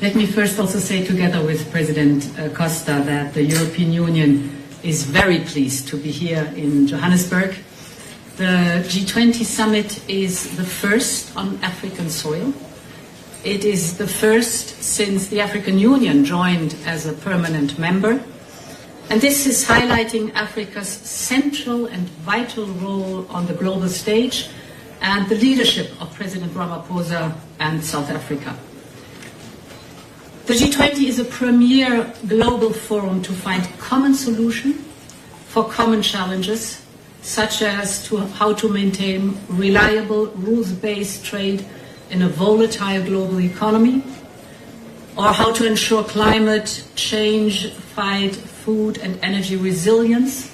Let me first also say, together with President Costa, that the European Union is very pleased to be here in Johannesburg. The G20 summit is the first on African soil. It is the first since the African Union joined as a permanent member. And this is highlighting Africa's central and vital role on the global stage and the leadership of President Ramaphosa and South Africa. The G20 is a premier global forum to find common solutions for common challenges, such as how to maintain reliable, rules-based trade in a volatile global economy, or how to ensure climate change, fight food and energy resilience,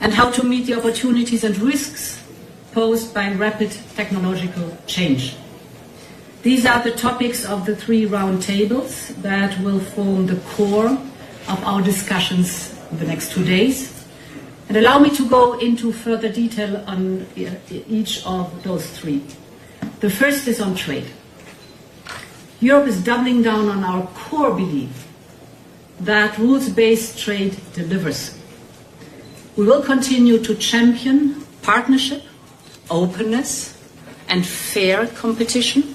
and how to meet the opportunities and risks posed by rapid technological change. These are the topics of the 3 roundtables that will form the core of our discussions in the next 2 days. And allow me to go into further detail on each of those 3. The first is on trade. Europe is doubling down on our core belief that rules-based trade delivers. We will continue to champion partnership, openness, and fair competition.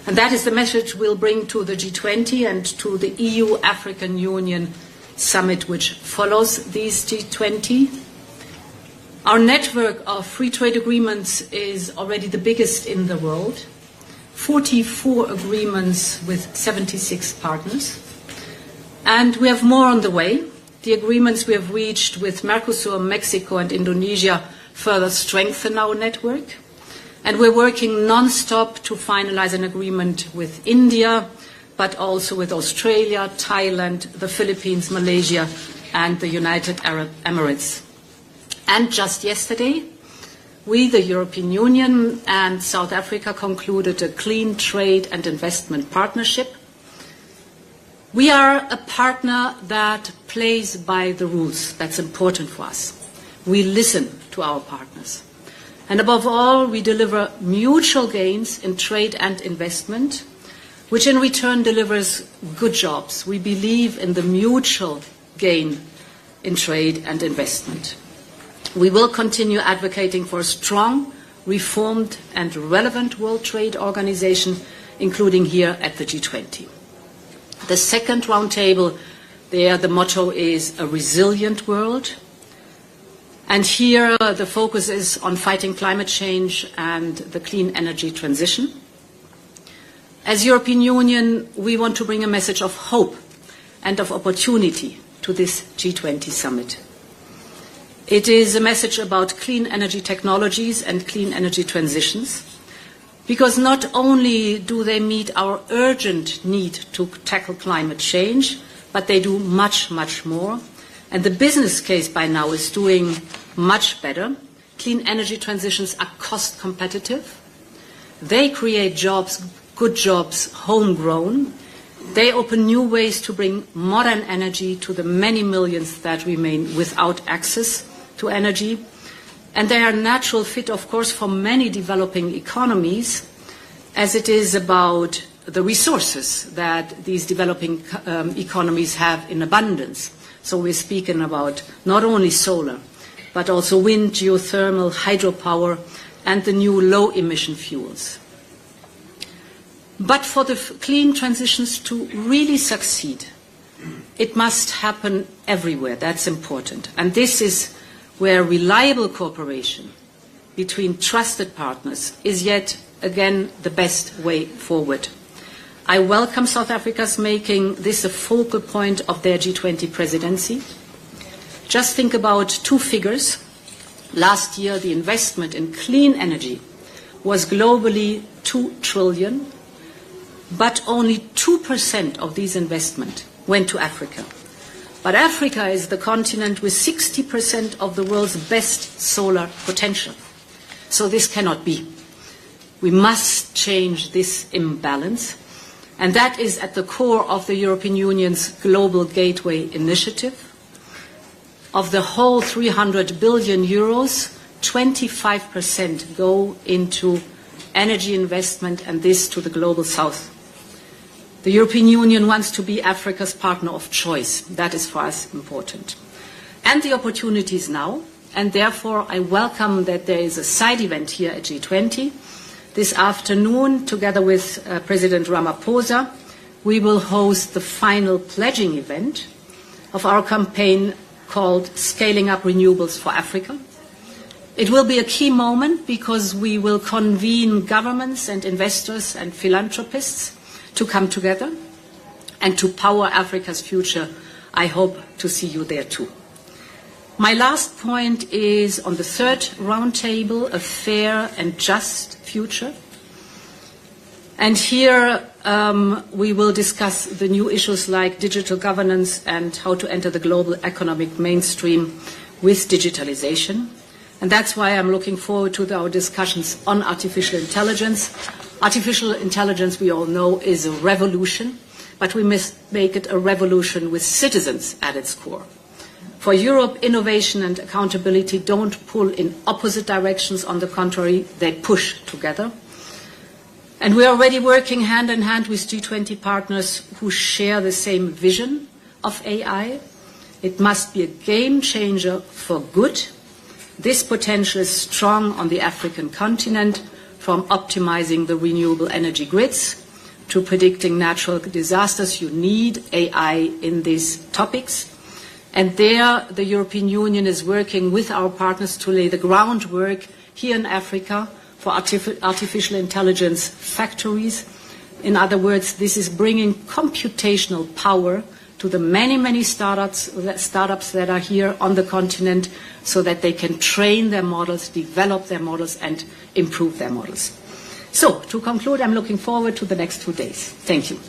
And that is the message we'll bring to the G20 and to the EU-African Union summit, which follows these G20. Our network of free trade agreements is already the biggest in the world. 44 agreements with 76 partners. And we have more on the way. The agreements we have reached with Mercosur, Mexico, and Indonesia further strengthen our network. And we're working non-stop to finalize an agreement with India, but also with Australia, Thailand, the Philippines, Malaysia, and the United Arab Emirates. And just yesterday, we, the European Union and South Africa, concluded a clean trade and investment partnership. We are a partner that plays by the rules. That's important for us. We listen to our partners. And above all, we deliver mutual gains in trade and investment, which in return delivers good jobs. We believe in the mutual gain in trade and investment. We will continue advocating for a strong, reformed and relevant World Trade Organization, including here at the G20. The second roundtable, there the motto is a resilient world. And here the focus is on fighting climate change and the clean energy transition. As European Union, we want to bring a message of hope and of opportunity to this G20 summit. It is a message about clean energy technologies and clean energy transitions, because not only do they meet our urgent need to tackle climate change, but they do much, much more. And the business case by now is doing much better. Clean energy transitions are cost competitive. They create jobs, good jobs, homegrown. They open new ways to bring modern energy to the many millions that remain without access to energy. And they are a natural fit, of course, for many developing economies, as it is about the resources that these developing economies have in abundance. So we're speaking about not only solar, but also wind, geothermal, hydropower, and the new low-emission fuels. But for the clean transitions to really succeed, it must happen everywhere. That's important. And this is where reliable cooperation between trusted partners is yet again the best way forward. I welcome South Africa's making this a focal point of their G20 presidency. Just think about 2 figures. Last year, the investment in clean energy was globally 2 trillion, but only 2% of these investment went to Africa. But Africa is the continent with 60% of the world's best solar potential. So this cannot be. We must change this imbalance. And that is at the core of the European Union's Global Gateway Initiative. Of the whole 300 billion euros, 25% go into energy investment, and this to the Global South. The European Union wants to be Africa's partner of choice. That is for us important. And the opportunity is now, and therefore I welcome that there is a side event here at G20. This afternoon, together with President Ramaphosa, we will host the final pledging event of our campaign called Scaling Up Renewables for Africa. It will be a key moment because we will convene governments and investors and philanthropists to come together and to power Africa's future. I hope to see you there too. My last point is on the third roundtable, a fair and just future. And here we will discuss the new issues like digital governance and how to enter the global economic mainstream with digitalization. And that's why I'm looking forward to our discussions on artificial intelligence. Artificial intelligence, we all know, is a revolution, but we must make it a revolution with citizens at its core. For Europe, innovation and accountability don't pull in opposite directions. On the contrary, they push together. And we are already working hand in hand with G20 partners who share the same vision of AI. It must be a game changer for good. This potential is strong on the African continent, from optimizing the renewable energy grids to predicting natural disasters. You need AI in these topics. And there, the European Union is working with our partners to lay the groundwork here in Africa for artificial intelligence factories. In other words, this is bringing computational power to the many, many startups that are here on the continent so that they can train their models, develop their models, and improve their models. So, to conclude, I'm looking forward to the next 2 days. Thank you.